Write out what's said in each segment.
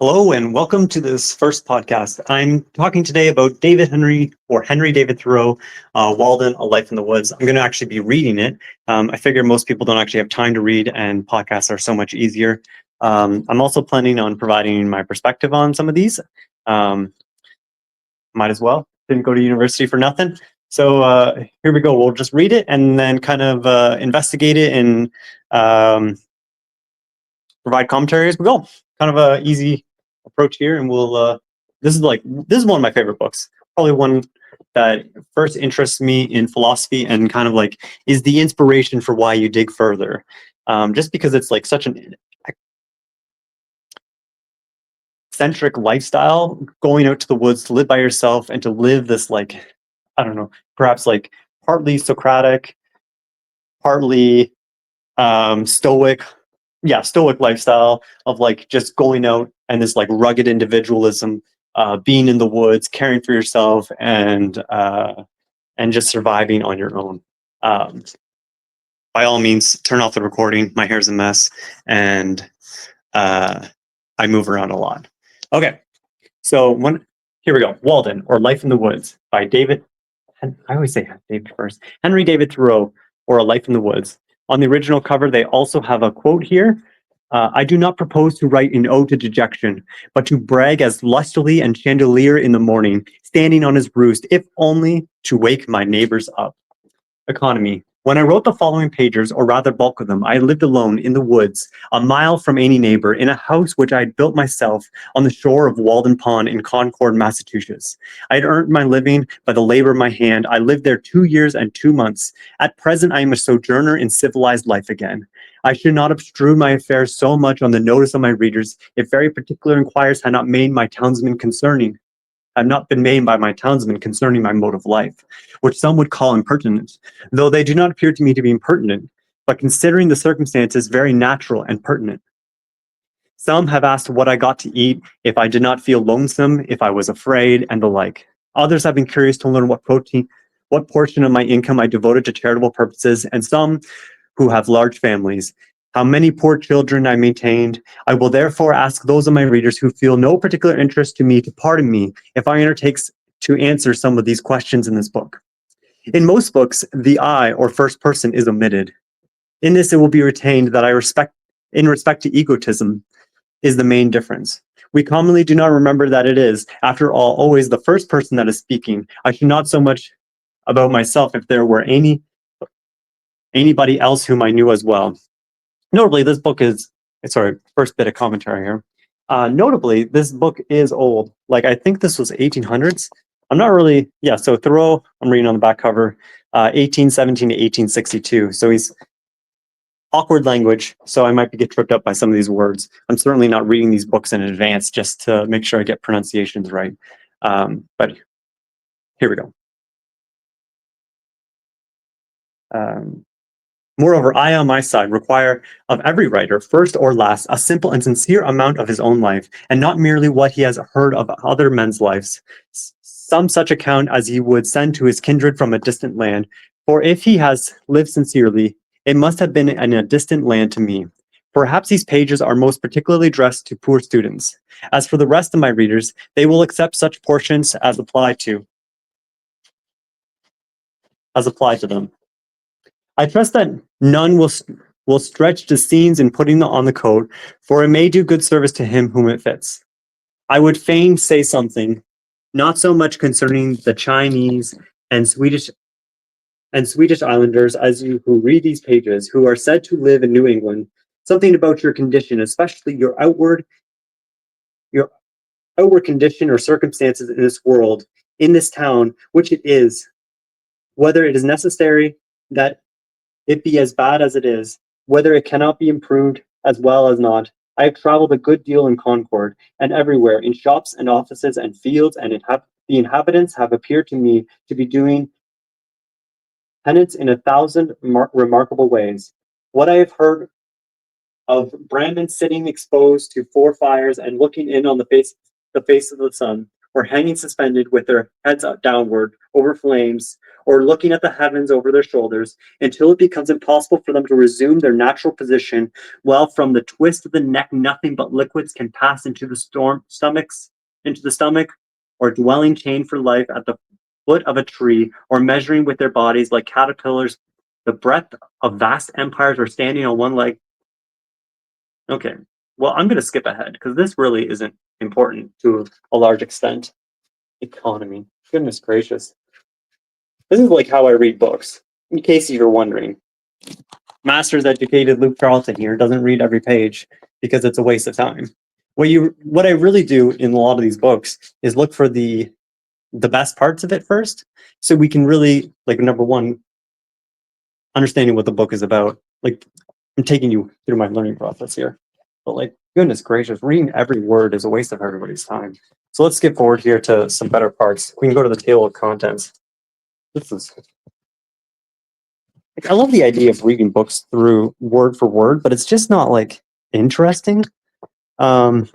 Hello and welcome to this first podcast. I'm talking today about David Henry or Henry David Thoreau, Walden, A Life in the Woods. I'm going to actually be reading it. I figure most people don't actually have time to read and podcasts are so much easier. I'm also planning on providing my perspective on some of these. Um, Might as well. Didn't go to university for nothing. So here we go. We'll just read it and then kind of investigate it and provide commentary as we go. Kind of a easy approach here, and we'll. This is one of my favorite books. Probably one that first interests me in philosophy and kind of like is the inspiration for why you dig further. Just because it's like such an eccentric lifestyle, going out to the woods to live by yourself and to live this like I don't know, perhaps like partly Socratic, partly stoic, stoic lifestyle of like just going out and this like rugged individualism, being in the woods, caring for yourself, and just surviving on your own. Um, by all means, turn off the recording. My hair's a mess, and uh, I move around a lot. Okay, so here we go. Walden, or Life in the Woods by David. I always say David first. Henry David Thoreau, or A Life in the Woods. On the original cover, they also have a quote here. I do not propose to write an ode to dejection, but to brag as lustily and chandelier in the morning, standing on his roost, if only to wake my neighbors up. Economy. When I wrote the following pages, or rather bulk of them, I lived alone in the woods, a mile from any neighbor, in a house which I had built myself on the shore of Walden Pond in Concord, Massachusetts. I had earned my living by the labor of my hand. I lived there 2 years and 2 months. At present, I am a sojourner in civilized life again. I should not obtrude my affairs so much on the notice of my readers if very particular inquiries had not made my townsmen concerning. Have not been made by my townsmen concerning my mode of life, which some would call impertinent, though they do not appear to me to be impertinent, but considering the circumstances, very natural and pertinent. Some have asked what I got to eat, if I did not feel lonesome, if I was afraid, and the like. Others have been curious to learn what portion of my income I devoted to charitable purposes, and some who have large families, how many poor children I maintained. I will therefore ask those of my readers who feel no particular interest to me to pardon me if I undertake to answer some of these questions in this book. In most books, the I, or first person, is omitted. In this, it will be retained that in respect to egotism, is the main difference. We commonly do not remember that it is, after all, always the first person that is speaking. I should not so much about myself if there were anybody else whom I knew as well. Notably, this book is, sorry, first bit of commentary here. Notably, this book is old. Like, I think this was 1800s. I'm not really, so Thoreau, I'm reading on the back cover, 1817 to 1862. So he's awkward language, so I might get tripped up by some of these words. I'm certainly not reading these books in advance just to make sure I get pronunciations right. But here we go. Moreover, I on my side require of every writer, first or last, a simple and sincere amount of his own life, and not merely what he has heard of other men's lives. Some such account as he would send to his kindred from a distant land. For if he has lived sincerely, it must have been in a distant land to me. Perhaps these pages are most particularly addressed to poor students. As for the rest of my readers, they will accept such portions as apply to them. I trust that none will stretch the scenes in putting on the coat, for it may do good service to him whom it fits. I would fain say something, not so much concerning the Chinese and Swedish Islanders as you who read these pages, who are said to live in New England, something about your condition, especially your outward condition or circumstances in this world, in this town, which it is, whether it is necessary that it be as bad as it is, whether it cannot be improved as well as not. I have traveled a good deal in Concord, and everywhere, in shops and offices and fields, and the inhabitants have appeared to me to be doing penance in 1,000 remarkable ways. What I have heard of Brahmins sitting exposed to 4 fires and looking in on the face of the sun, or hanging suspended with their heads downward over flames, or looking at the heavens over their shoulders until it becomes impossible for them to resume their natural position, while from the twist of the neck nothing but liquids can pass into the stomach, or dwelling chained for life at the foot of a tree, or measuring with their bodies like caterpillars the breadth of vast empires, or standing on one leg. Okay, well, I'm going to skip ahead because this really isn't important to a large extent. Economy. Goodness gracious. This is like how I read books, in case you're wondering. Master's educated Luke Carlton here doesn't read every page because it's a waste of time. What I really do in a lot of these books is look for the best parts of it first, so we can really, like, number one, understanding what the book is about. Like, I'm taking you through my learning process here, but like, goodness gracious, reading every word is a waste of everybody's time. So let's skip forward here to some better parts. We can go to the table of contents. This is, like, I love the idea of reading books through word for word, but it's just not like interesting. But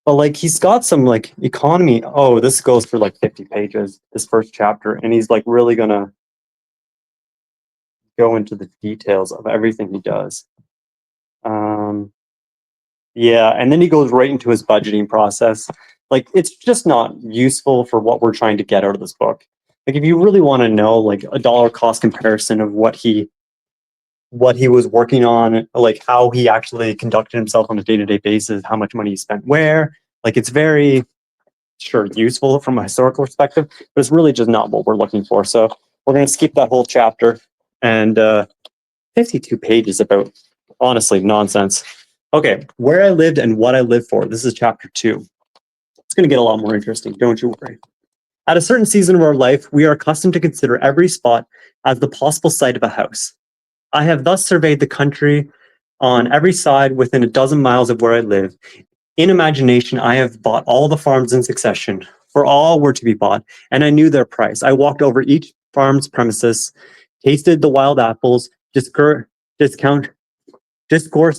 like, he's got some like economy. Oh, this goes for like 50 pages, this first chapter, and he's like really gonna go into the details of everything he does. Yeah, and then he goes right into his budgeting process. Like, it's just not useful for what we're trying to get out of this book. Like, if you really want to know like a dollar cost comparison of what he was working on, like how he actually conducted himself on a day-to-day basis, how much money he spent where, like, it's very sure useful from a historical perspective, but it's really just not what we're looking for. So we're going to skip that whole chapter, and 52 pages about, honestly, nonsense. Okay, where I lived and what I lived for. This is chapter 2. It's going to get a lot more interesting, don't you worry. At a certain season of our life, we are accustomed to consider every spot as the possible site of a house. I have thus surveyed the country on every side within a dozen miles of where I live. In imagination, I have bought all the farms in succession, for all were to be bought, and I knew their price. I walked over each farm's premises, tasted the wild apples, discoursed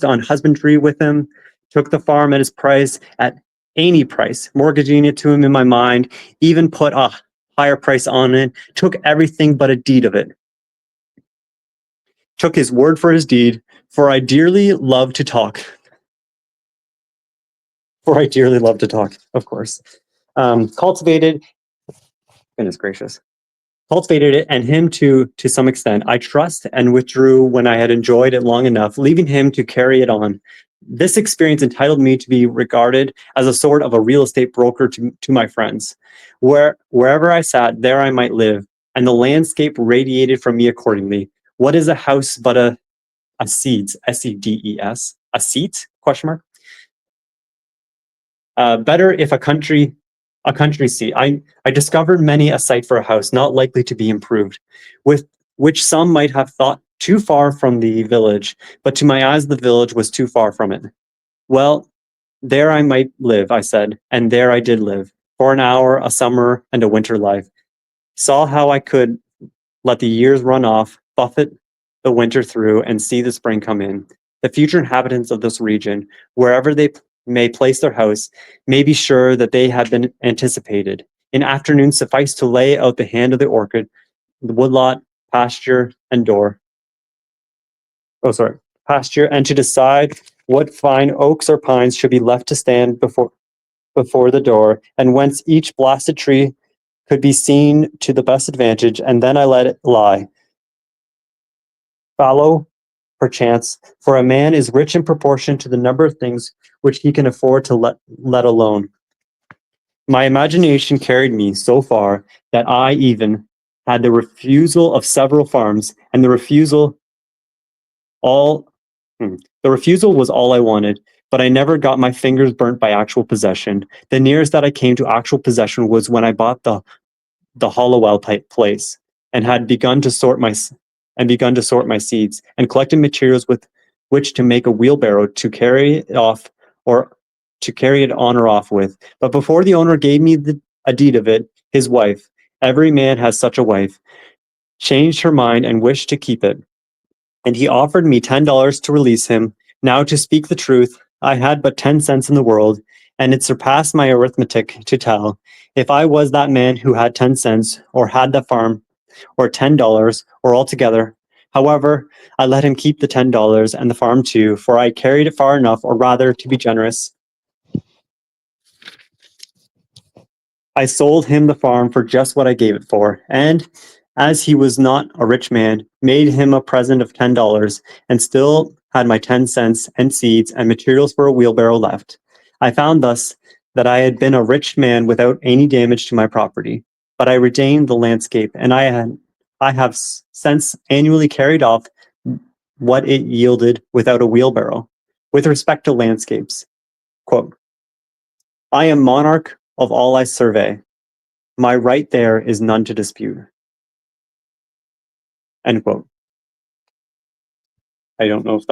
on husbandry with him, took the farm at his price, at any price, mortgaging it to him in my mind, even put a higher price on it, took everything but a deed of it. Took his word for his deed, for I dearly love to talk. Of course. Cultivated, goodness gracious. Cultivated it, and him to some extent. I trust, and withdrew when I had enjoyed it long enough, leaving him to carry it on. This experience entitled me to be regarded as a sort of a real estate broker to my friends. Wherever I sat, there I might live, and the landscape radiated from me accordingly. What is a house but a seeds, S-E-D-E-S, a seat, question mark? Better if a country seat. I discovered many a site for a house not likely to be improved, with which some might have thought too far from the village, but to my eyes the village was too far from it. Well, there I might live, I said, and there I did live, for an hour, a summer, and a winter life. Saw how I could let the years run off, buffet the winter through, and see the spring come in. The future inhabitants of this region, wherever they may place their house, may be sure that they have been anticipated. In afternoon suffice to lay out the hand of the orchard, the woodlot, pasture, and pasture, and to decide what fine oaks or pines should be left to stand before the door, and whence each blasted tree could be seen to the best advantage, and then I let it lie. Fallow, perchance, for a man is rich in proportion to the number of things which he can afford to let alone. My imagination carried me so far that I even had the refusal of several farms, and the refusal was all I wanted, but I never got my fingers burnt by actual possession. The nearest that I came to actual possession was when I bought the Hollowell type place, and had begun to sort my seeds, and collected materials with which to make a wheelbarrow to carry it off, or to carry it on or off with. But before the owner gave me a deed of it, his wife, every man has such a wife, changed her mind and wished to keep it. And he offered me $10 to release him. Now, to speak the truth, I had but 10 cents in the world, and it surpassed my arithmetic to tell, if I was that man who had 10 cents, or had the farm or $10, or altogether. However, I let him keep the $10 and the farm too, for I carried it far enough, or rather, to be generous, I sold him the farm for just what I gave it for, and, as he was not a rich man, made him a present of $10, and still had my 10 cents and seeds and materials for a wheelbarrow left. I found thus that I had been a rich man without any damage to my property, but I retained the landscape, and I have since annually carried off what it yielded without a wheelbarrow. With respect to landscapes, quote, I am monarch of all I survey. My right there is none to dispute. End quote. I don't know if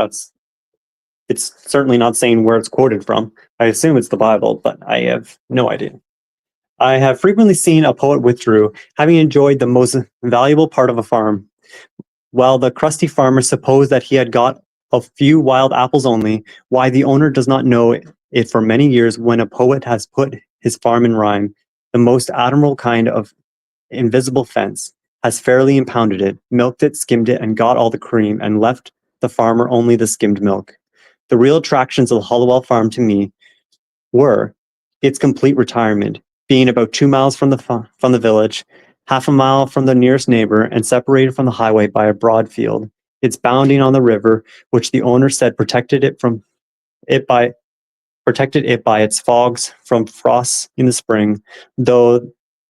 it's certainly not saying where it's quoted from. I assume it's the Bible, but I have no idea. I have frequently seen a poet withdrew, having enjoyed the most valuable part of a farm, while the crusty farmer supposed that he had got a few wild apples only. Why the owner does not know it for many years, when a poet has put his farm in rhyme, the most admirable kind of invisible fence, has fairly impounded it, milked it, skimmed it, and got all the cream, and left the farmer only the skimmed milk. The real attractions of the Hollowell farm to me were its complete retirement, being about 2 miles from the village, half a mile from the nearest neighbor, and separated from the highway by a broad field. Its bounding on the river, which the owner said protected it by its fogs from frosts in the spring, though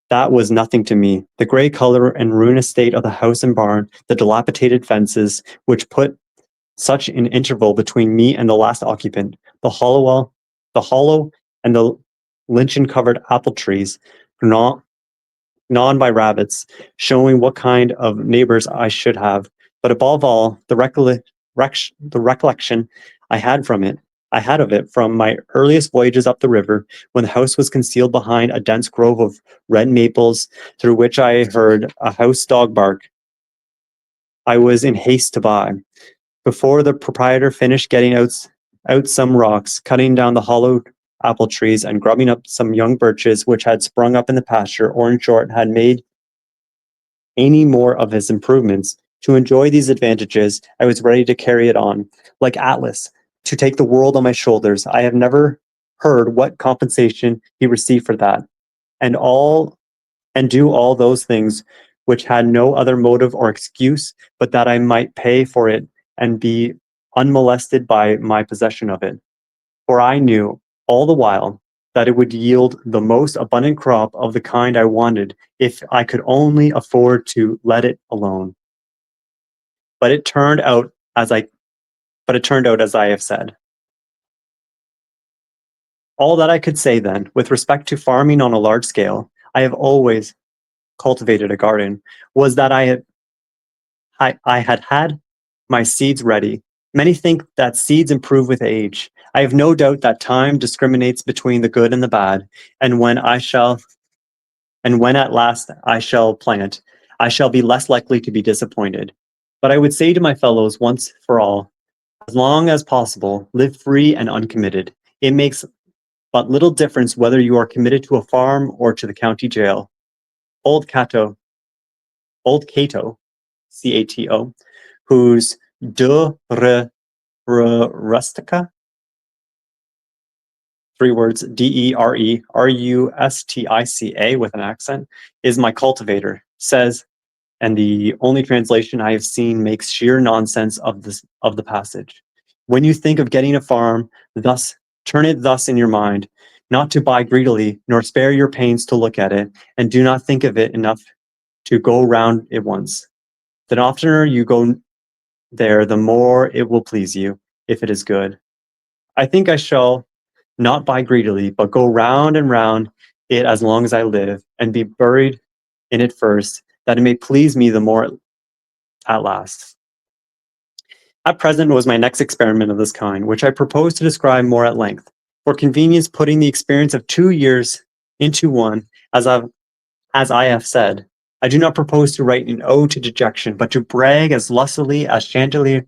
that was nothing to me. The gray color and ruinous state of the house and barn, the dilapidated fences, which put such an interval between me and the last occupant, the hollow and the lichen-covered apple trees, gnawed by rabbits, showing what kind of neighbors I should have. But above all, the recollection I had from it, I had of it from my earliest voyages up the river, when the house was concealed behind a dense grove of red maples, through which I heard a house dog bark. I was in haste to buy, before the proprietor finished getting out some rocks, cutting down the hollowed apple trees, and grubbing up some young birches which had sprung up in the pasture, or in short, had made any more of his improvements. To enjoy these advantages, I was ready to carry it on, like Atlas, to take the world on my shoulders. I have never heard what compensation he received for that, and do all those things which had no other motive or excuse but that I might pay for it and be unmolested by my possession of it. For I knew all the while that it would yield the most abundant crop of the kind I wanted, if I could only afford to let it alone. But it turned out as I have said. All that I could say then, with respect to farming on a large scale, I have always cultivated a garden, was that I had had my seeds ready. Many think that seeds improve with age. I have no doubt that time discriminates between the good and the bad, and when at last I shall plant, I shall be less likely to be disappointed. But I would say to my fellows once for all, as long as possible, live free and uncommitted. It makes but little difference whether you are committed to a farm or to the county jail. Old Cato, Cato, whose De Rustica, 3 words, DERERUSTICA with an accent, is my cultivator, says, and the only translation I have seen makes sheer nonsense of the passage. When you think of getting a farm, thus turn it thus in your mind, not to buy greedily, nor spare your pains to look at it, and do not think of it enough to go round it once. The oftener you go there, the more it will please you, if it is good. I think I shall not buy greedily, but go round and round it as long as I live, and be buried in it first, that it may please me the more at last. At present was my next experiment of this kind, which I propose to describe more at length, for convenience, putting the experience of 2 years into one, as I have said. I do not propose to write an ode to dejection, but to brag as lustily as Chanticleer.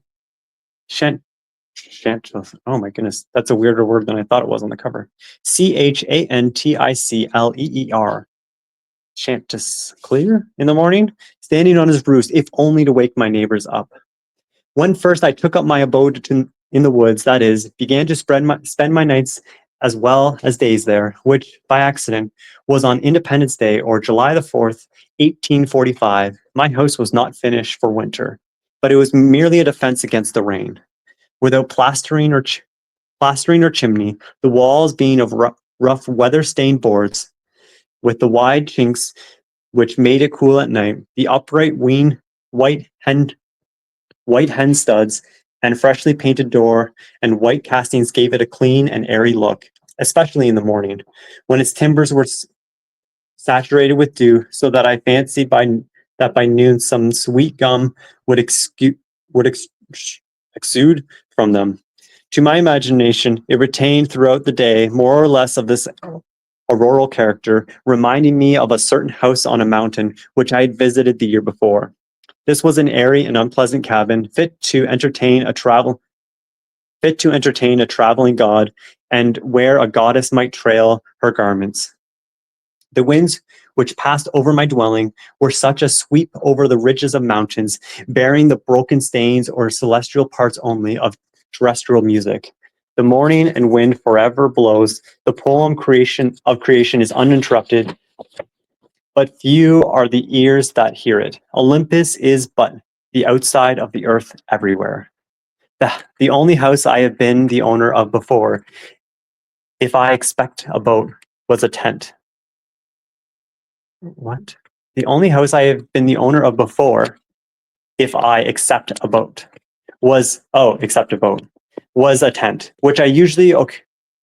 Oh my goodness, that's a weirder word than I thought it was on the cover. Chanticleer Chanticleer in the morning, standing on his roost, if only to wake my neighbors up. When first I took up my abode in the woods, that is, began to spend my nights as well as days there, which by accident was on Independence Day or July the 4th, 1845, my house was not finished for winter, but it was merely a defense against the rain. Without plastering or chimney, the walls being of rough weather-stained boards, with the wide chinks which made it cool at night, the upright white hen studs and freshly painted door and white castings gave it a clean and airy look, especially in the morning, when its timbers were saturated with dew, so that I fancied that by noon some sweet gum would exude from them. To my imagination, it retained throughout the day more or less of this auroral character, reminding me of a certain house on a mountain which I had visited the year before. This was an airy and unpleasant cabin, fit to entertain a traveling god, and where a goddess might trail her garments. The winds which passed over my dwelling were such as sweep over the ridges of mountains, bearing the broken stains or celestial parts only of terrestrial music. The morning and wind forever blows. The poem of creation is uninterrupted, but few are the ears that hear it. Olympus is but the outside of the earth everywhere. The only house I have been the owner of before, if I expect a boat, was a tent. What? The only house I have been the owner of before, if I accept a boat, was a tent, which I usually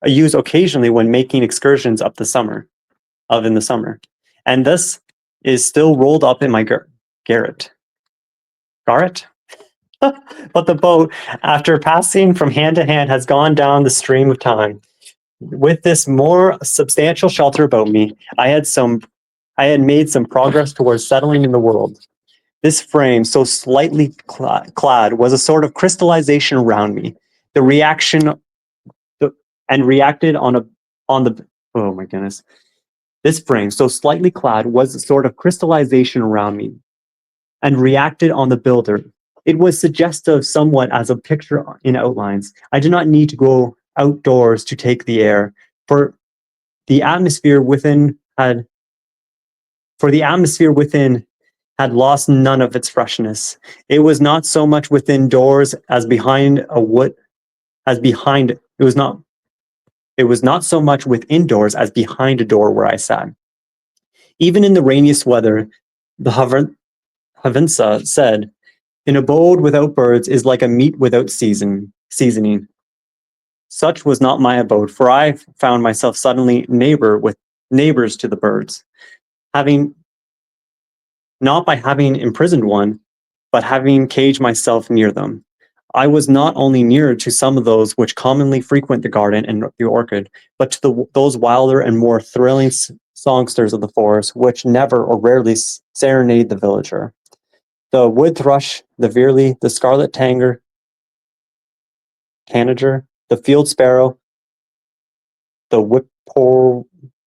use occasionally when making excursions in the summer. And this is still rolled up in my garret. Garret? But the boat, after passing from hand to hand, has gone down the stream of time. With this more substantial shelter about me, I had made some progress towards settling in the world. This frame, so slightly clad, was a sort of crystallization around me. Reacted on the oh my goodness. This frame, so slightly clad, was a sort of crystallization around me, and reacted on the builder. It was suggestive somewhat as a picture in outlines. I did not need to go outdoors to take the air, for the atmosphere within had lost none of its freshness. It was not so much within doors as behind a wood, it was not so much within doors as behind a door where I sat. Even in the rainiest weather, the Havinsa said, "An abode without birds is like a meat without seasoning." Such was not my abode, for I found myself suddenly neighbors to the birds, not by having imprisoned one, but having caged myself near them. I was not only nearer to some of those which commonly frequent the garden and the orchard, but to those wilder and more thrilling songsters of the forest, which never or rarely serenade the villager. The wood thrush, the veerley, the scarlet tanager, the field sparrow, the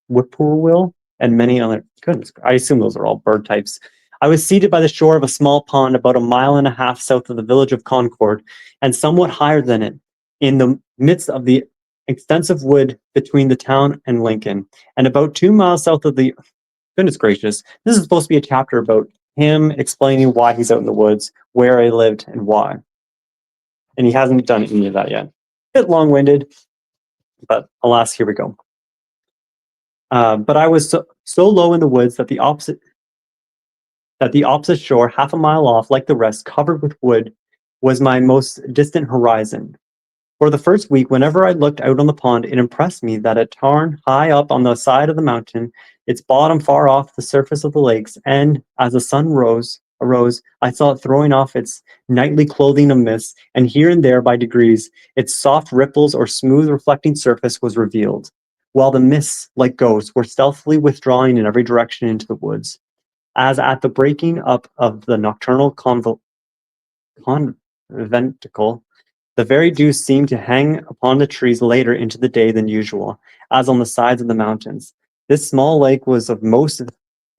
whippoorwill, and many other. Goodness, I assume those are all bird types. I was seated by the shore of a small pond about 1.5 miles south of the village of Concord, and somewhat higher than it, in the midst of the extensive wood between the town and Lincoln, and about 2 miles south of the. Goodness gracious, this is supposed to be a chapter about him explaining why he's out in the woods, where I lived, and why. And he hasn't done any of that yet. A bit long-winded, but alas, here we go. But I was so low in the woods that the opposite shore, 1/2 mile off, like the rest, covered with wood, was my most distant horizon. For the first week, whenever I looked out on the pond, it impressed me that a tarn high up on the side of the mountain, its bottom far off the surface of the lakes, and as the sun arose, I saw it throwing off its nightly clothing of mist, and here and there, by degrees, its soft ripples or smooth reflecting surface was revealed, while the mists, like ghosts, were stealthily withdrawing in every direction into the woods. As at the breaking up of the nocturnal conventicle, the very dew seemed to hang upon the trees later into the day than usual, as on the sides of the mountains. This small lake was of most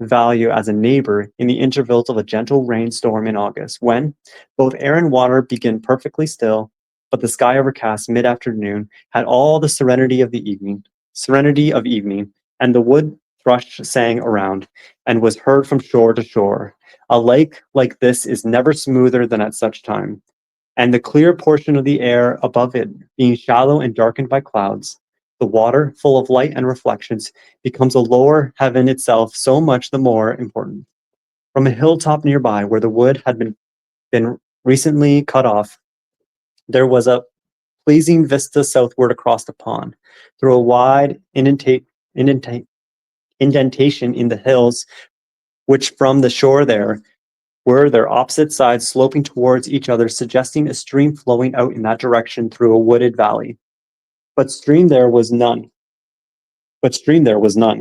value as a neighbor in the intervals of a gentle rainstorm in August, when both air and water begin perfectly still, but the sky overcast mid-afternoon had all the serenity of evening, and the wood thrush sang around, and was heard from shore to shore. A lake like this is never smoother than at such time, and the clear portion of the air above it being shallow and darkened by clouds, the water, full of light and reflections, becomes a lower heaven itself so much the more important. From a hilltop nearby, where the wood had been recently cut off, there was a pleasing vista southward across the pond, through a wide indentation in the hills, which from the shore there were their opposite sides sloping towards each other, suggesting a stream flowing out in that direction through a wooded valley. But stream there was none. That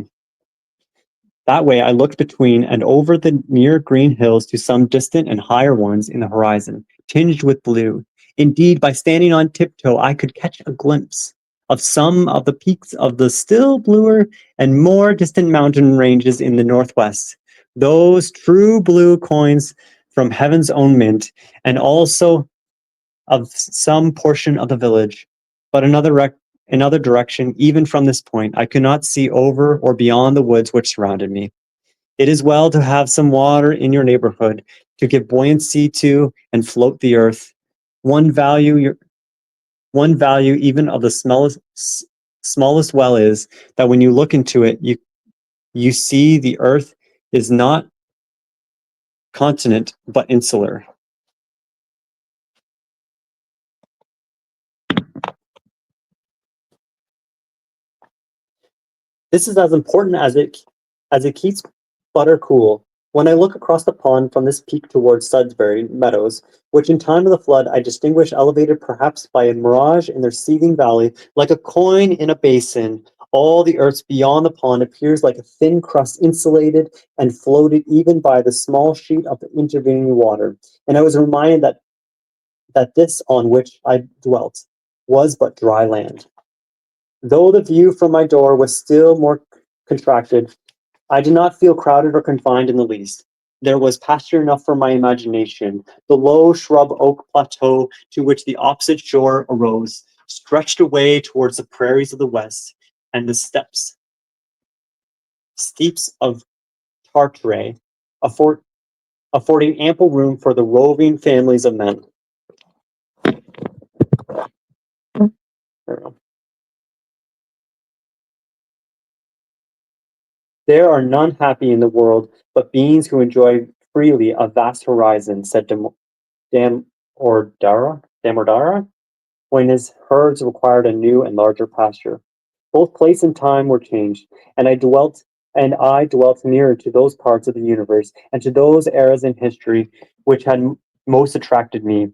way I looked between and over the near green hills to some distant and higher ones in the horizon, tinged with blue. Indeed, by standing on tiptoe, I could catch a glimpse of some of the peaks of the still bluer and more distant mountain ranges in the northwest, those true blue coins from heaven's own mint, and also of some portion of the village. But another direction, even from this point, I could not see over or beyond the woods which surrounded me. It is well to have some water in your neighborhood to give buoyancy to and float the earth. One value your one value even of the smallest well is that when you look into it, you see the earth is not continent but insular. This is as important as it keeps butter cool. When I look across the pond from this peak towards Sudsbury Meadows, which in time of the flood I distinguish elevated perhaps by a mirage in their seething valley, like a coin in a basin, all the earth beyond the pond appears like a thin crust insulated and floated even by the small sheet of the intervening water. And I was reminded that this on which I dwelt was but dry land. Though the view from my door was still more contracted, I did not feel crowded or confined in the least. There was pasture enough for my imagination. The low shrub oak plateau to which the opposite shore arose stretched away towards the prairies of the west, and the steeps of Tartary, affording ample room for the roving families of men. There are none happy in the world but beings who enjoy freely a vast horizon, said Damodara, when his herds required a new and larger pasture. Both place and time were changed, and I dwelt nearer to those parts of the universe and to those eras in history which had most attracted me.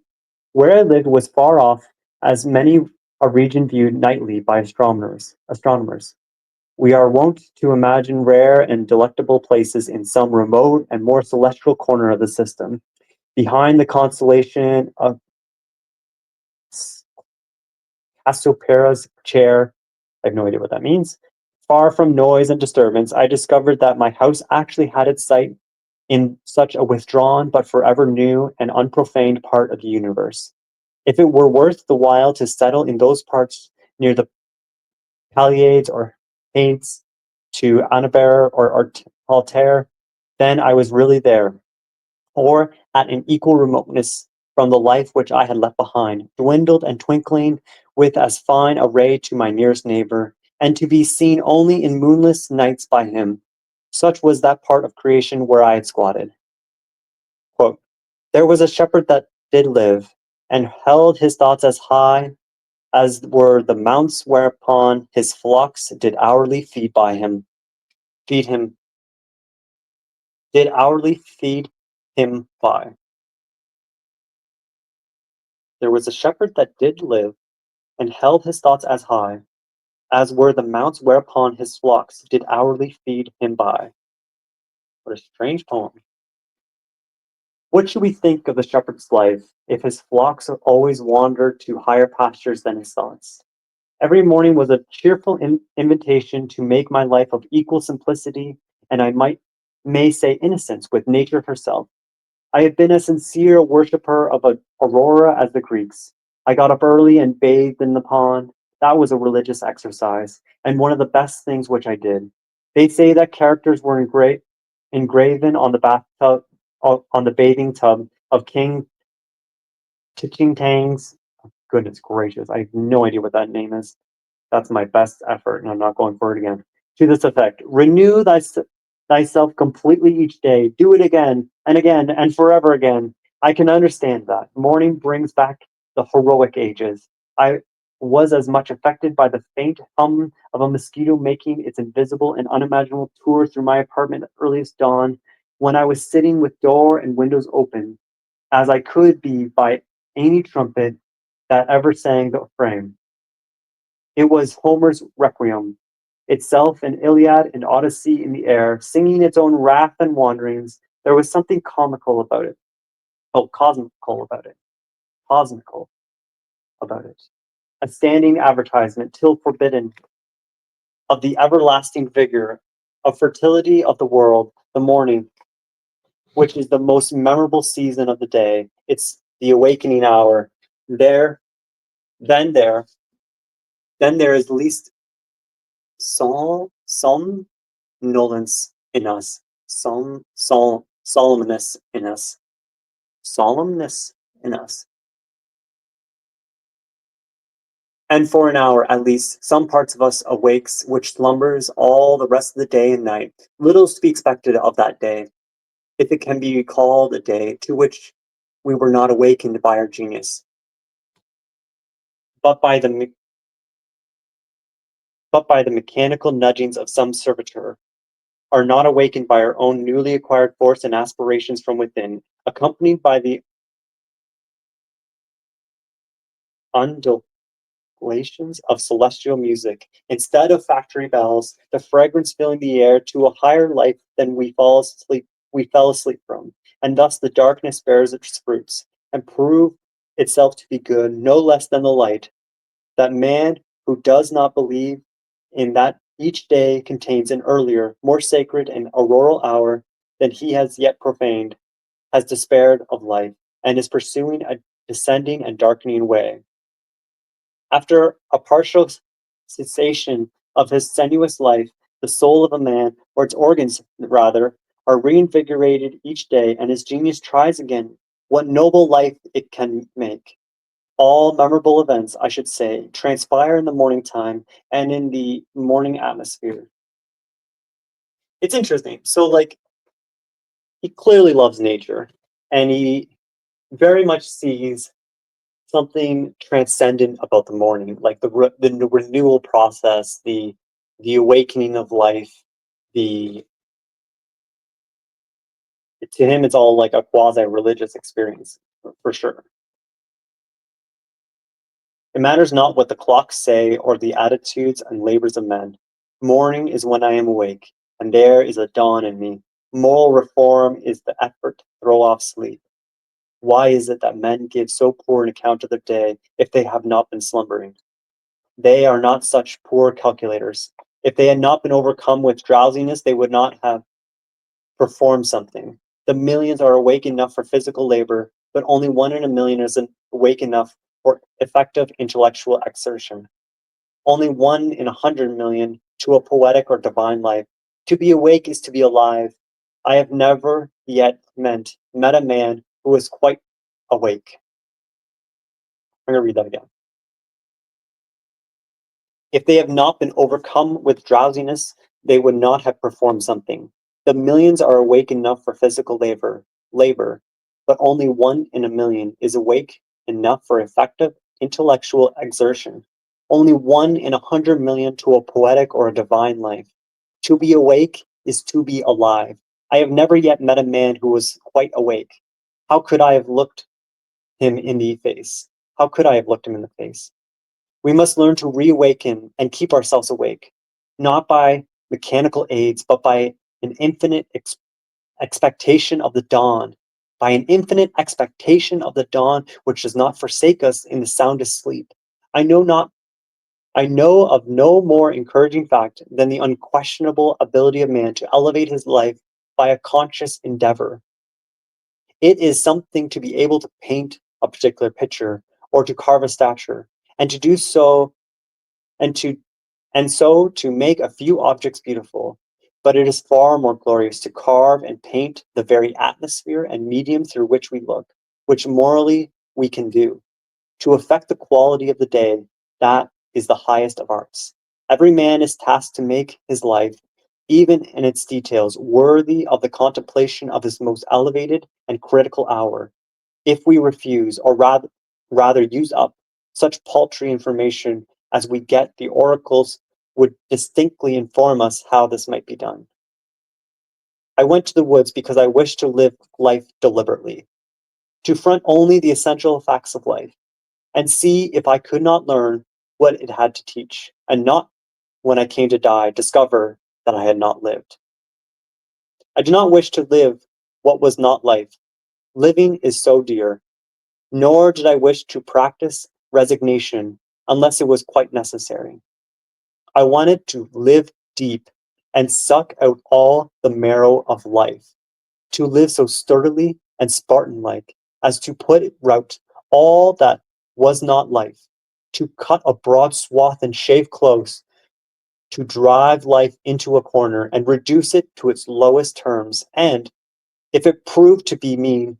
Where I lived was far off, as many a region viewed nightly by astronomers. We are wont to imagine rare and delectable places in some remote and more celestial corner of the system, behind the constellation of Cassiopeia's chair. I have no idea what that means. Far from noise and disturbance, I discovered that my house actually had its site in such a withdrawn but forever new and unprofaned part of the universe. If it were worth the while to settle in those parts near the Pleiades or Hades, to Anaber or Altair, then I was really there, or at an equal remoteness from the life which I had left behind, dwindled and twinkling with as fine a ray to my nearest neighbor, and to be seen only in moonless nights by him. Such was that part of creation where I had squatted. Quote, there was a shepherd that did live, and held his thoughts as high as were the mounts whereupon his flocks did hourly feed him, did hourly feed him by. There was a shepherd that did live, and held his thoughts as high, as were the mounts whereupon his flocks did hourly feed him by. What a strange poem. What should we think of the shepherd's life if his flocks always wandered to higher pastures than his thoughts? Every morning was a cheerful invitation to make my life of equal simplicity, and I might may say innocence with nature herself. I have been a sincere worshipper of a aurora as the Greeks. I got up early and bathed in the pond. That was a religious exercise, and one of the best things which I did. They say that characters were engraven on the bathtub, on the bathing tub of King Tang's. Goodness gracious, I have no idea what that name is. That's my best effort, and I'm not going for it again. To this effect, renew thyself completely each day. Do it again, and forever again. I can understand that. Morning brings back the heroic ages. I was as much affected by the faint hum of a mosquito making its invisible and unimaginable tour through my apartment at earliest dawn, when I was sitting with door and windows open, as I could be by any trumpet that ever sang the frame. It was Homer's Requiem, itself an Iliad and Odyssey in the air, singing its own wrath and wanderings. There was something comical about it. Oh, cosmical about it. Cosmical about it. A standing advertisement, till forbidden, of the everlasting vigor, of fertility of the world, the morning, which is the most memorable season of the day. It's the awakening hour. There, then there, then there is least somnolence in us, solemnness in us, solemnness in us. And for an hour at least, some parts of us awakes, which slumbers all the rest of the day and night. Little to be expected of that day, if it can be called a day, to which we were not awakened by our genius, but by the but by the mechanical nudgings of some servitor, are not awakened by our own newly acquired force and aspirations from within, accompanied by the undulations of celestial music, instead of factory bells, the fragrance filling the air to a higher life than we fell asleep from, and thus the darkness bears its fruits, and prove itself to be good no less than the light. That man who does not believe in that each day contains an earlier, more sacred and auroral hour than he has yet profaned, has despaired of life, and is pursuing a descending and darkening way. After a partial cessation of his strenuous life, the soul of a man, or its organs rather, are reinvigorated each day, and his genius tries again what noble life it can make. All memorable events, I should say, transpire in the morning time and in the morning atmosphere. It's interesting. So, like, he clearly loves nature, and he very much sees something transcendent about the morning, like the renewal process, the awakening of life. The To him, it's all like a quasi religious experience for sure. It matters not what the clocks say or the attitudes and labors of men. Morning is when I am awake, and there is a dawn in me. Moral reform is the effort to throw off sleep. Why is it that men give so poor an account of their day if they have not been slumbering? They are not such poor calculators. If they had not been overcome with drowsiness, they would not have performed something. The millions are awake enough for physical labor, but only one in a million is awake enough for effective intellectual exertion. Only 1 in 100 million to a poetic or divine life. To be awake is to be alive. I have never yet met a man who is quite awake. I'm going to read that again. If they have not been overcome with drowsiness, they would not have performed something. The millions are awake enough for physical labor, but only 1 in 1 million is awake enough for effective intellectual exertion. Only 1 in 100 million to a poetic or a divine life. To be awake is to be alive. I have never yet met a man who was quite awake. How could I have looked him in the face? How could I have looked him in the face? We must learn to reawaken and keep ourselves awake, not by mechanical aids, but by an infinite expectation of the dawn, by an infinite expectation of the dawn which does not forsake us in the soundest sleep. I know not I know of no more encouraging fact than the unquestionable ability of man to elevate his life by a conscious endeavor. It is something to be able to paint a particular picture or to carve a statue, and to do so and to and so to make a few objects beautiful. But it is far more glorious to carve and paint the very atmosphere and medium through which we look, which morally we can do. To affect the quality of the day, that is the highest of arts. Every man is tasked to make his life, even in its details, worthy of the contemplation of his most elevated and critical hour. If we refuse, or rather use up such paltry information as we get, the oracles would distinctly inform us how this might be done. I went to the woods because I wished to live life deliberately, to front only the essential facts of life, and see if I could not learn what it had to teach, and not, when I came to die, discover that I had not lived. I do not wish to live what was not life. Living is so dear. Nor did I wish to practice resignation unless it was quite necessary. I wanted to live deep and suck out all the marrow of life, to live so sturdily and Spartan like as to put rout all that was not life, to cut a broad swath and shave close, to drive life into a corner and reduce it to its lowest terms, and, if it proved to be mean,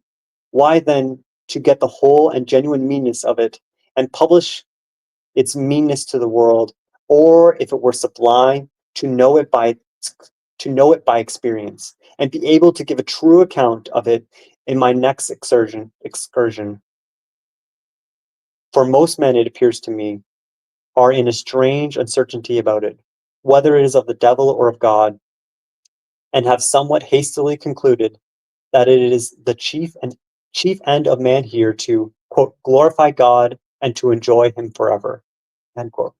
why then to get the whole and genuine meanness of it and publish its meanness to the world, or if it were sublime, to know it by experience, and be able to give a true account of it in my next excursion. For most men, it appears to me, are in a strange uncertainty about it, whether it is of the devil or of God, and have somewhat hastily concluded that it is the chief end of man here to quote glorify God and to enjoy him forever. End quote.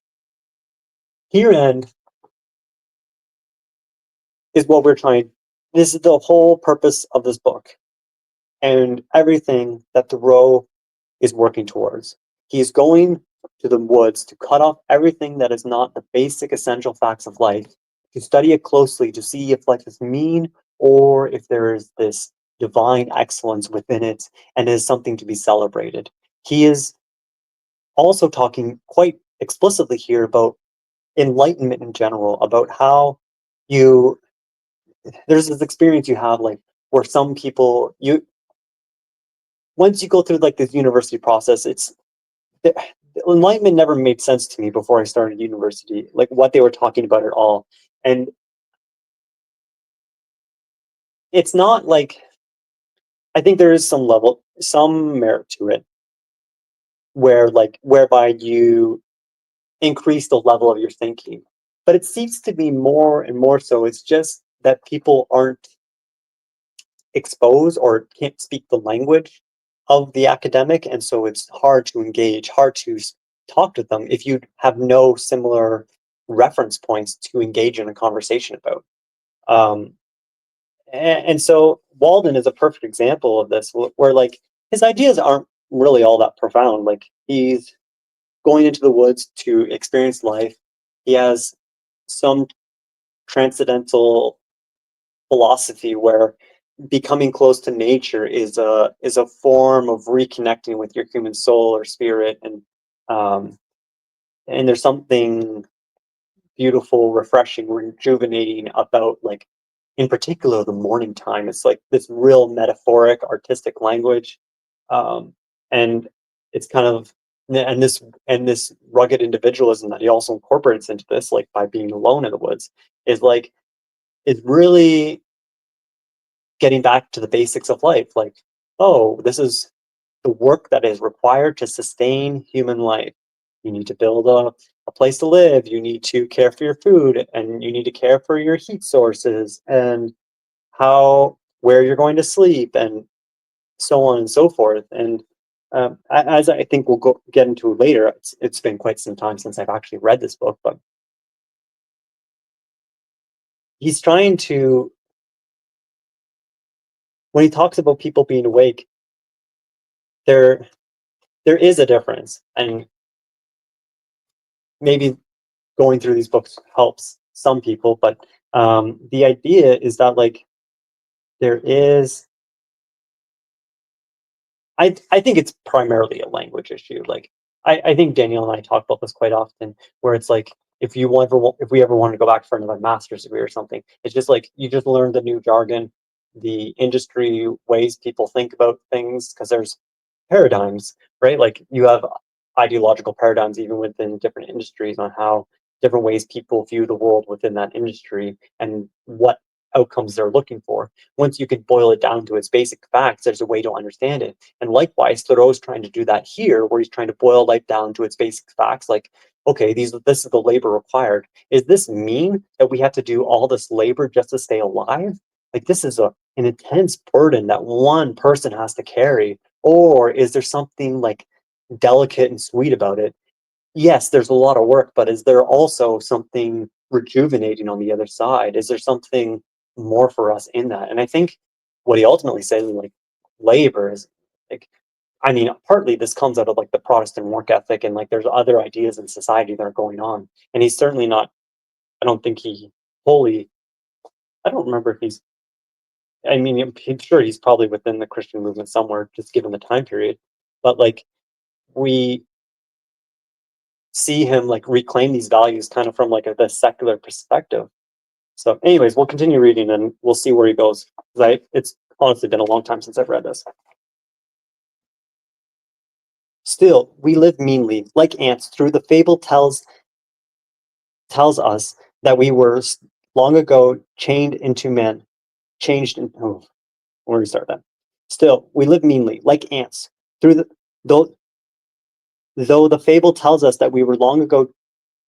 Herein is what we're trying. This is the whole purpose of this book and everything that Thoreau is working towards. He is going to the woods to cut off everything that is not the basic essential facts of life, to study it closely to see if life is mean or if there is this divine excellence within it and is something to be celebrated. He is also talking quite explicitly here about enlightenment in general, about how you there's this experience you have like where some people you once you go through like this university process, it's the, enlightenment never made sense to me before I started university, like what they were talking about at all. And it's not like I think there is some merit to it, where like whereby you increase the level of your thinking. But it seems to be more and more so. It's just that people aren't exposed or can't speak the language of the academic, and so it's hard to engage, hard to talk to them if you have no similar reference points to engage in a conversation about. Um, and so Walden is a perfect example of this, where like his ideas aren't really all that profound. Like he's going into the woods to experience life. He has some transcendental philosophy where becoming close to nature is a form of reconnecting with your human soul or spirit, um, and there's something beautiful, refreshing, rejuvenating about like in particular the morning time. It's like this real metaphoric artistic language, um, and it's kind of and this rugged individualism that he also incorporates into this, like by being alone in the woods, is like is really getting back to the basics of life. Like, oh, this is the work that is required to sustain human life. You need to build a place to live, you need to care for your food, and you need to care for your heat sources, and where you're going to sleep, and so on and so forth. And as I think we'll get into later, it's been quite some time since I've actually read this book, but he's trying to, when he talks about people being awake, there there is a difference, and maybe going through these books helps some people, but the idea is that like There is I think it's primarily a language issue. Like I think Daniel and I talk about this quite often, where it's like if we ever want to go back for another master's degree or something, it's just like you just learn the new jargon, the industry ways people think about things, because there's paradigms, right? Like you have ideological paradigms even within different industries on how different ways people view the world within that industry and what outcomes they're looking for. Once you can boil it down to its basic facts, there's a way to understand it. And likewise, Thoreau's trying to do that here, where he's trying to boil life down to its basic facts. Like, okay, this is the labor required. Is this mean that we have to do all this labor just to stay alive? Like, this is an intense burden that one person has to carry. Or is there something like delicate and sweet about it? Yes, there's a lot of work, but is there also something rejuvenating on the other side? Is there something more for us in that? And I think what he ultimately says is like labor is like, I mean, partly this comes out of like the Protestant work ethic, and like there's other ideas in society that are going on. And he's certainly not, I don't think he wholly, I don't remember if he's, I mean, I'm sure he's probably within the Christian movement somewhere, just given the time period. But like we see him like reclaim these values kind of from like the secular perspective. So, anyways, we'll continue reading and we'll see where he goes. It's honestly been a long time since I've read this. Still, we live meanly, like ants. Through the fable tells us that we were long ago chained into men, changed in. Oh, where do we start that? Still, we live meanly, like ants. Through the though though the fable tells us that we were long ago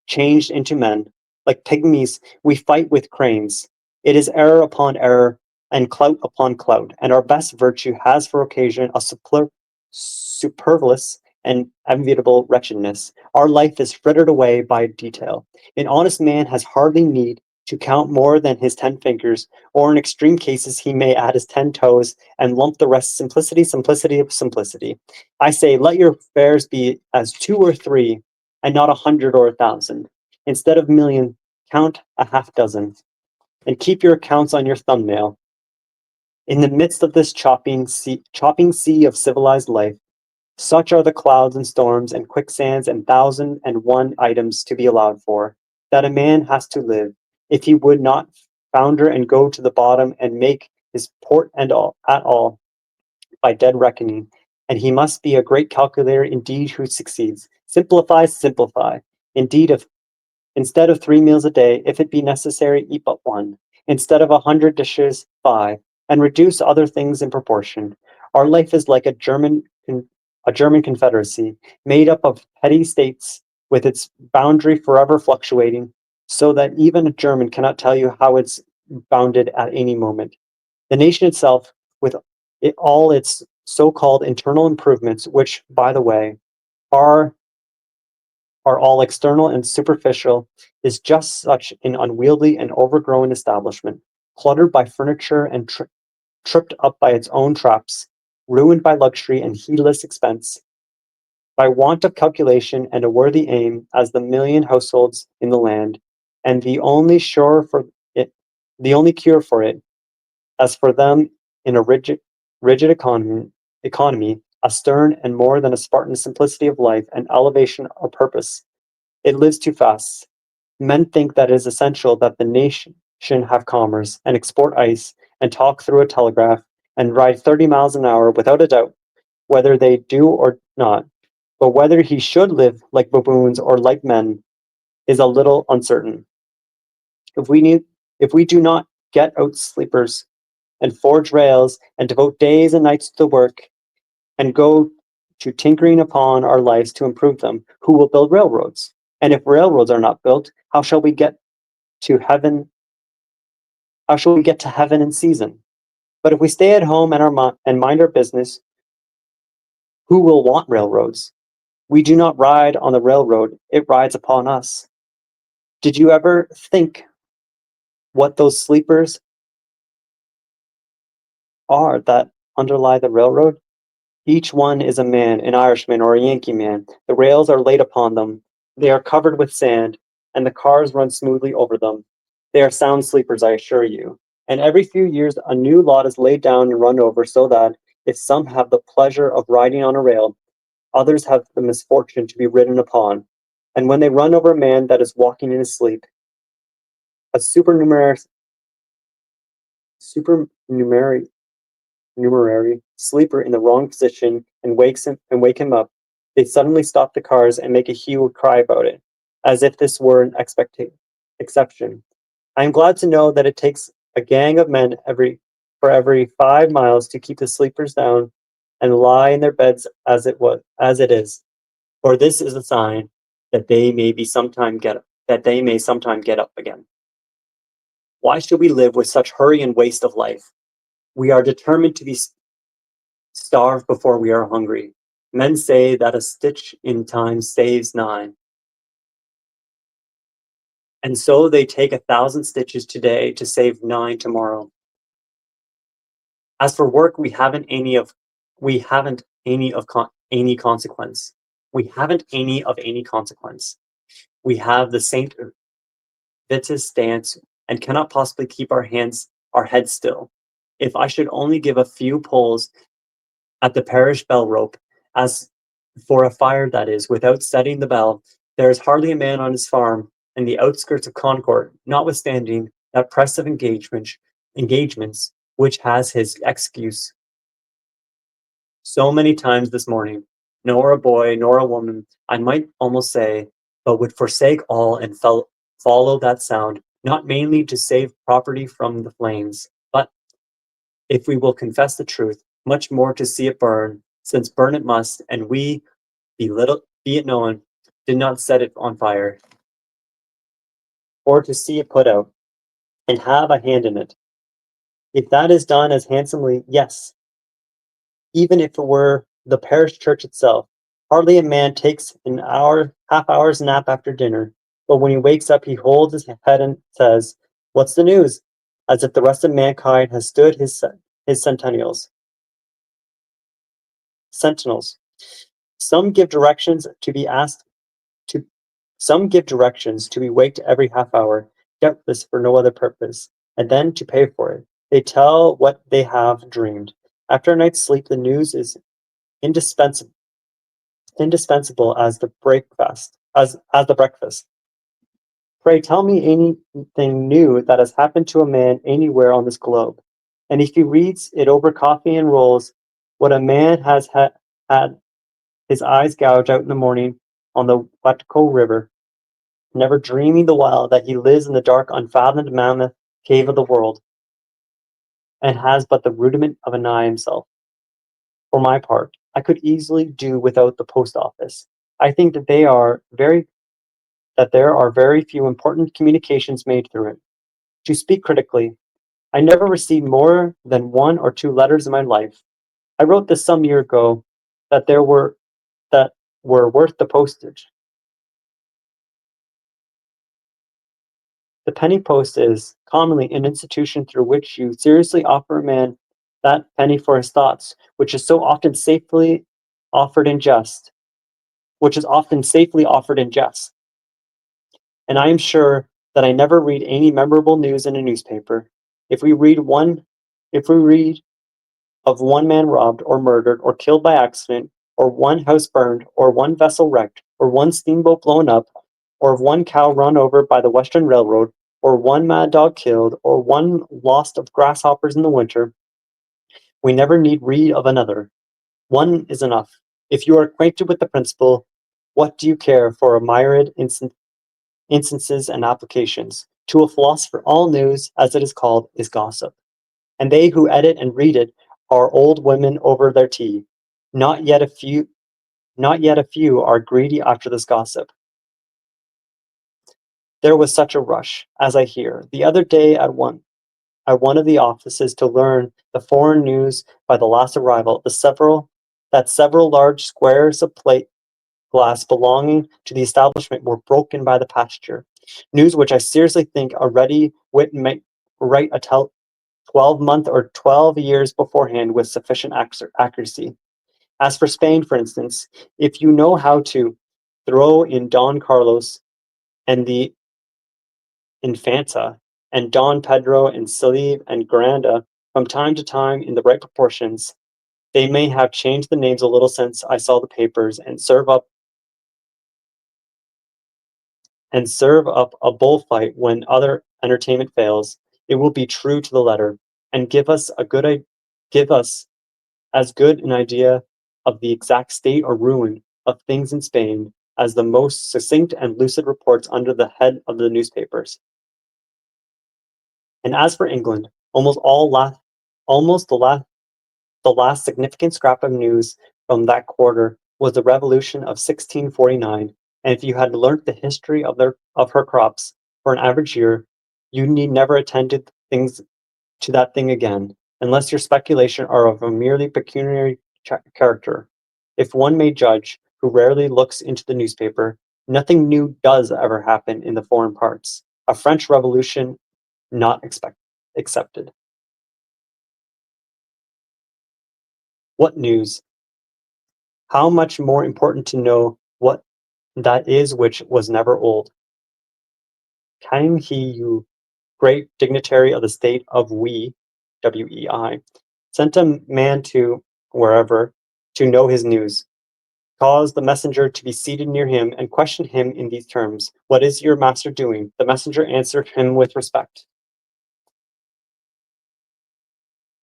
changed into men. Like pygmies, we fight with cranes. It is error upon error and clout upon clout, and our best virtue has for occasion a superfluous and enviable wretchedness. Our life is frittered away by detail. An honest man has hardly need to count more than his 10 fingers, or in extreme cases he may add his 10 toes and lump the rest simplicity, simplicity, simplicity. I say, let your fares be as 2 or 3, and not 100 or 1,000. Instead of million, count a half dozen, and keep your accounts on your thumbnail. In the midst of this chopping sea of civilized life, such are the clouds and storms and quicksands and 1,001 items to be allowed for, that a man has to live, if he would not founder and go to the bottom and make his port and all at all by dead reckoning. And he must be a great calculator indeed who succeeds. Simplify, simplify. Indeed, if instead of 3 meals a day, if it be necessary, eat but one. Instead of 100 dishes, 5, and reduce other things in proportion. Our life is like a German confederacy, made up of petty states, with its boundary forever fluctuating, so that even a German cannot tell you how it's bounded at any moment. The nation itself, with all its so-called internal improvements, which, by the way, are are all external and superficial, is just such an unwieldy and overgrown establishment, cluttered by furniture and tripped up by its own traps, ruined by luxury and heedless expense, by want of calculation and a worthy aim, as the million households in the land, and the only cure for it, as for them in a rigid economy, a stern and more than a Spartan simplicity of life and elevation of purpose. It lives too fast. Men think that it is essential that the nation have commerce and export ice and talk through a telegraph and ride 30 miles an hour without a doubt, whether they do or not. But whether he should live like baboons or like men is a little uncertain. If we need, if we do not get out sleepers and forge rails and devote days and nights to work and go to tinkering upon our lives to improve them, who will build railroads? And if railroads are not built, how shall we get to heaven? How shall we get to heaven in season? But if we stay at home and mind our business, who will want railroads? We do not ride on the railroad, it rides upon us. Did you ever think what those sleepers are that underlie the railroad? Each one is a man, an Irishman or a Yankee man. The rails are laid upon them. They are covered with sand, and the cars run smoothly over them. They are sound sleepers, I assure you. And every few years a new lot is laid down and run over so that, if some have the pleasure of riding on a rail, others have the misfortune to be ridden upon. And when they run over a man that is walking in his sleep, a supernumerary sleeper in the wrong position and wake him up, they suddenly stop the cars and make a hue and cry about it, as if this were an exception. I am glad to know that it takes a gang of men for every 5 miles to keep the sleepers down and lie in their beds as it is. For this is a sign that they may sometime get up again. Why should we live with such hurry and waste of life? We are determined to be starved before we are hungry. Men say that a stitch in time saves nine, and so they take 1,000 stitches today to save nine tomorrow. As for work, we haven't any consequence. We haven't any of any consequence. We have the Saint Vitus dance and cannot possibly keep our heads still. If I should only give a few pulls at the parish bell rope, as for a fire that is, without setting the bell, there is hardly a man on his farm in the outskirts of Concord, notwithstanding that press of engagements which has his excuse so many times this morning, nor a boy, nor a woman, I might almost say, but would forsake all and follow that sound, not mainly to save property from the flames, but, if we will confess the truth, much more to see it burn, since burn it must, and we, be it known, did not set it on fire, or to see it put out, and have a hand in it. If that is done as handsomely, yes, even if it were the parish church itself. Hardly a man takes an half hour's nap after dinner, but when he wakes up, he holds his head and says, "What's the news?" As if the rest of mankind has stood his sentinels. Some give directions to be asked to some give directions to be waked every half hour, doubtless for no other purpose, and then to pay for it. They tell what they have dreamed. After a night's sleep, the news is indispensable indispensable as the breakfast. Pray tell me anything new that has happened to a man anywhere on this globe. And if he reads it over coffee and rolls, what a man has had his eyes gouged out in the morning on the Wataco River, never dreaming the while that he lives in the dark, unfathomed mammoth cave of the world, and has but the rudiment of an eye himself. For my part, I could easily do without the post office. I think that there are very few important communications made through it. To speak critically, I never received more than one or two letters in my life. I wrote this some year ago that that were worth the postage. The penny post is commonly an institution through which you seriously offer a man that penny for his thoughts, offered in jest, which is often safely offered in jest. And I am sure that I never read any memorable news in a newspaper. If we read one, if we read of one man robbed or murdered or killed by accident, or one house burned, or one vessel wrecked, or one steamboat blown up, or of one cow run over by the Western Railroad, or one mad dog killed, or one lost of grasshoppers in the winter, we never need read of another. One is enough. If you are acquainted with the principle, what do you care for a myriad instances and applications? To a philosopher, all news, as it is called, is gossip, and they who edit and read it are old women over their tea. Not yet a few, not yet a few are greedy after this gossip. There was such a rush, as I hear, the other day at one of the offices to learn the foreign news by the last arrival, several large squares of plate glass belonging to the establishment were broken by the pasture. News which I seriously think a ready wit might write 12-month or 12 years beforehand with sufficient accuracy. As for Spain, for instance, if you know how to throw in Don Carlos and the Infanta, and Don Pedro and Salib and Granda from time to time in the right proportions. They may have changed the names a little since I saw the papers and serve up a bullfight when other entertainment fails. It will be true to the letter, and give us as good an idea of the exact state or ruin of things in Spain as the most succinct and lucid reports under the head of the newspapers. And as for England, almost the last significant scrap of news from that quarter was the Revolution of 1649, and if you had learnt the history of her crops for an average year, you need never attend to that thing again, unless your speculation are of a merely pecuniary character. If one may judge, who rarely looks into the newspaper, nothing new does ever happen in the foreign parts. A French Revolution not accepted. What news? How much more important to know what that is which was never old. Came he, you great dignitary of the state of WEI, sent a man to wherever to know his news, caused the messenger to be seated near him, and questioned him in these terms: What is your master doing? The messenger answered him with respect.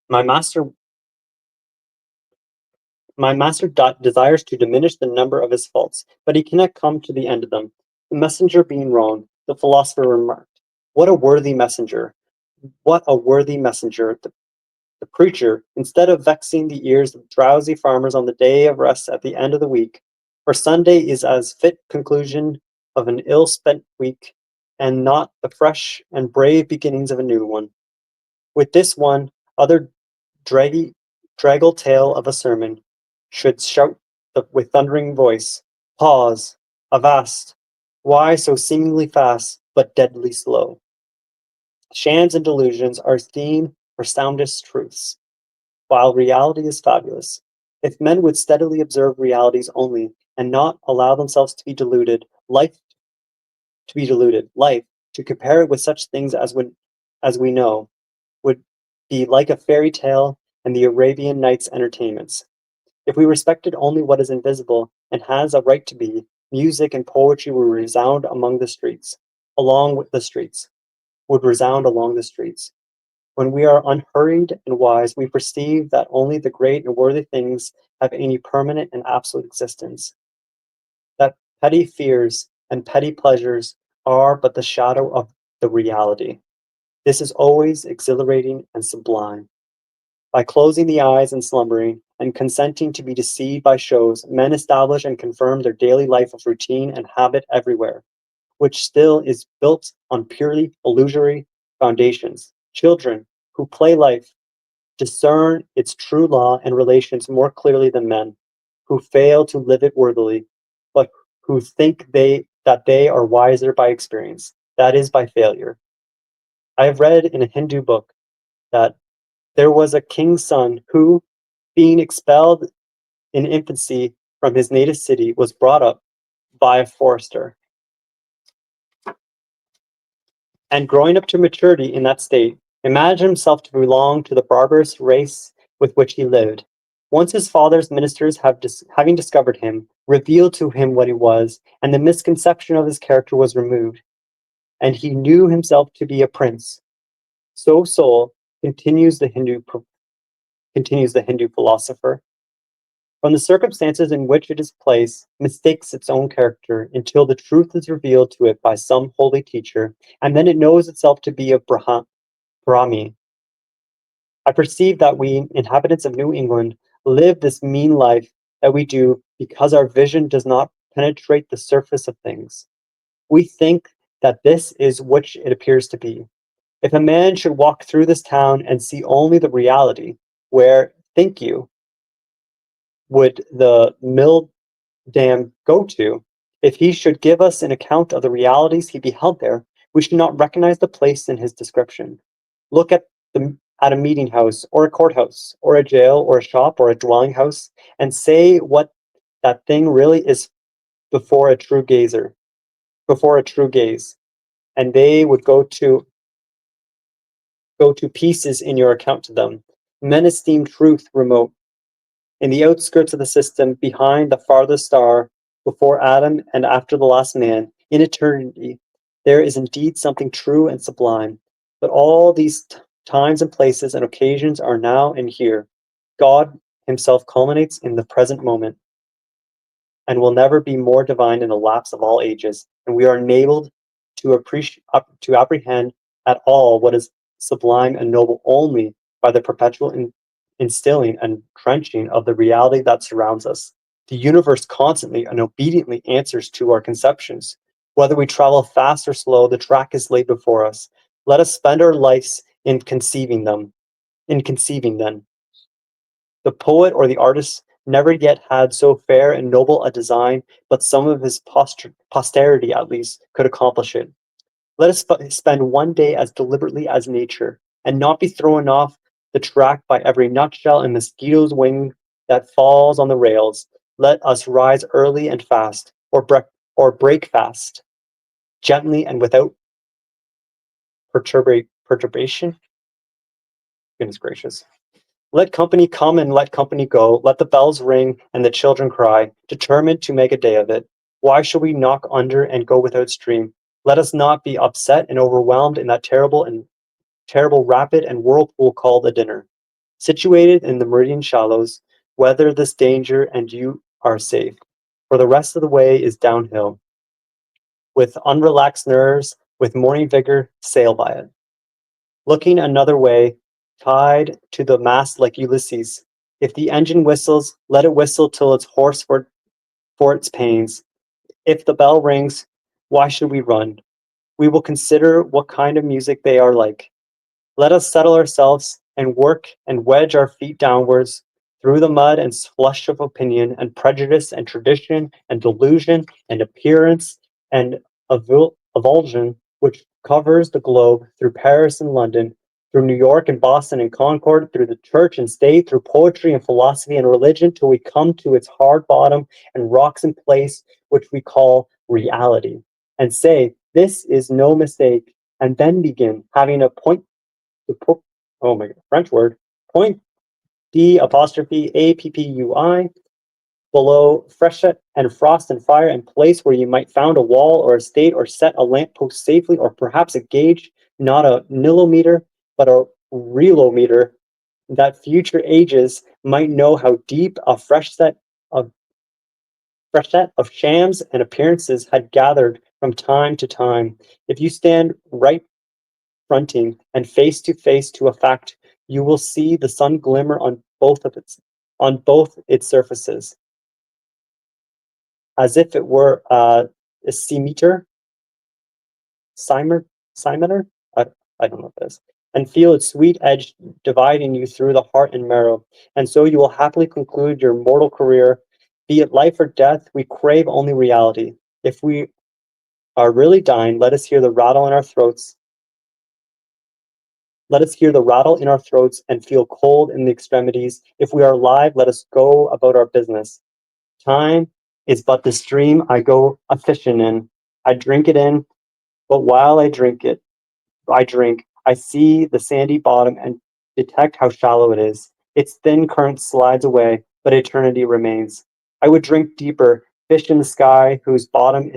My master My master desires to diminish the number of his faults, but he cannot come to the end of them. The messenger being wrong, the philosopher remarked, What a worthy messenger! What a worthy messenger! The preacher, instead of vexing the ears of drowsy farmers on the day of rest at the end of the week, for Sunday is as fit conclusion of an ill-spent week, and not the fresh and brave beginnings of a new one. With this one other draggle tail of a sermon, should shout with thundering voice, Pause! Avast! Why so seemingly fast, but deadly slow? Shams and delusions are theme for soundest truths, while reality is fabulous. If men would steadily observe realities only, and not allow themselves life, to compare it with such things as we know, would be like a fairy tale and the Arabian Nights entertainments. If we respected only what is invisible and has a right to be, music and poetry would resound along the streets. When we are unhurried and wise, we perceive that only the great and worthy things have any permanent and absolute existence, that petty fears and petty pleasures are but the shadow of the reality. This is always exhilarating and sublime. By closing the eyes and slumbering, and consenting to be deceived by shows, men establish and confirm their daily life of routine and habit everywhere, which still is built on purely illusory foundations. Children who play life discern its true law and relations more clearly than men, who fail to live it worthily, but who think that they are wiser by experience, that is, by failure. I have read in a Hindu book that there was a king's son who, being expelled in infancy from his native city, was brought up by a forester, and growing up to maturity in that state, imagined himself to belong to the barbarous race with which he lived. Once his father's ministers, having discovered him, revealed to him what he was, and the misconception of his character was removed, and he knew himself to be a prince. So soul, continues the Hindu philosopher, from the circumstances in which it is placed, mistakes its own character until the truth is revealed to it by some holy teacher, and then it knows itself to be a Brahmi. I perceive that we, inhabitants of New England, live this mean life that we do because our vision does not penetrate the surface of things. We think that this is which it appears to be. If a man should walk through this town and see only the reality, where, think you, would the mill dam go to? If he should give us an account of the realities he beheld there, we should not recognize the place in his description. Look at a meeting house, or a courthouse, or a jail, or a shop, or a dwelling house, and say what that thing really is before a true gaze, and they would go to go to pieces in your account to them. Men esteem truth remote. In the outskirts of the system, behind the farthest star, before Adam and after the last man, in eternity, there is indeed something true and sublime. But all these times and places and occasions are now and here. God himself culminates in the present moment and will never be more divine in the lapse of all ages. And we are enabled to apprehend at all what is sublime and noble only by the perpetual instilling and trenching of the reality that surrounds us. The universe constantly and obediently answers to our conceptions. Whether we travel fast or slow, the track is laid before us. Let us spend our lives in conceiving them, in conceiving them. The poet or the artist never yet had so fair and noble a design, but some of his posterity at least could accomplish it. Let us spend one day as deliberately as nature, and not be thrown off the track by every nutshell and mosquito's wing that falls on the rails. Let us rise early and fast, or break fast, gently and without perturbation. Goodness gracious. Let company come and let company go. Let the bells ring and the children cry, determined to make a day of it. Why should we knock under and go without stream? Let us not be upset and overwhelmed in that terrible rapid and whirlpool called a dinner. Situated in the meridian shallows, weather this danger and you are safe. For the rest of the way is downhill. With unrelaxed nerves, with morning vigor, sail by it. Looking another way, tied to the mast like Ulysses. If the engine whistles, let it whistle till it's hoarse for its pains. If the bell rings, why should we run? We will consider what kind of music they are like. Let us settle ourselves and work and wedge our feet downwards through the mud and slush of opinion and prejudice and tradition and delusion and appearance and avulsion which covers the globe through Paris and London, through New York and Boston and Concord, through the church and state, through poetry and philosophy and religion, till we come to its hard bottom and rocks in place, which we call reality, and say, this is no mistake, and then begin having a point oh my god, French word, point D apostrophe APPUI below freshet and frost and fire and place where you might found a wall or a state or set a lamppost safely or perhaps a gauge, not a nilometer, but a relometer, that future ages might know how deep a freshet of shams and appearances had gathered from time to time. If you stand right fronting and face to face to a fact, you will see the sun glimmer on both its surfaces, as if it were a simeter, simeter, I don't know what this, and feel its sweet edge dividing you through the heart and marrow. And so you will happily conclude your mortal career. Be it life or death, we crave only reality. If we are really dying, let us hear the rattle in our throats. Let us hear the rattle in our throats and feel cold in the extremities. If we are alive, let us go about our business. Time is but the stream I go a fishing in. I drink it in, but while I drink, I see the sandy bottom and detect how shallow it is. Its thin current slides away, but eternity remains. I would drink deeper, fish in the sky whose bottom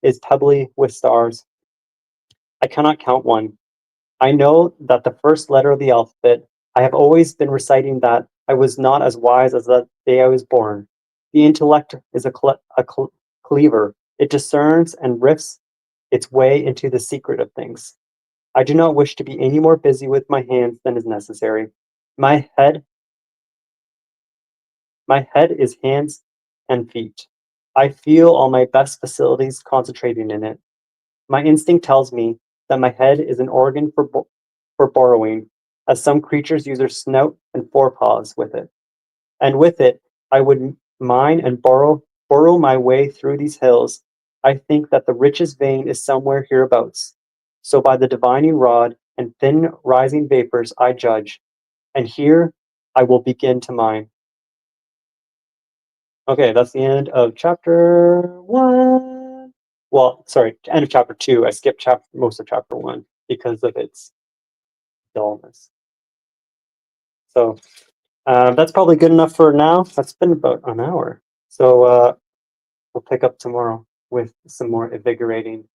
is pebbly with stars. I cannot count one. I know that the first letter of the alphabet, I have always been reciting that I was not as wise as the day I was born. The intellect is a cleaver. It discerns and rifts its way into the secret of things. I do not wish to be any more busy with my hands than is necessary. My head, my head is hands and feet. I feel all my best facilities concentrating in it. My instinct tells me that my head is an organ for borrowing, as some creatures use their snout and forepaws with it. And with it, I would mine and burrow my way through these hills. I think that the richest vein is somewhere hereabouts. So by the divining rod and thin rising vapors I judge, and here I will begin to mine. Okay, that's the end of chapter 1. Well, sorry, end of chapter 2. I skipped most of chapter 1 because of its dullness. So that's probably good enough for now. That's been about an hour. So we'll pick up tomorrow with some more invigorating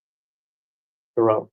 Thoreau.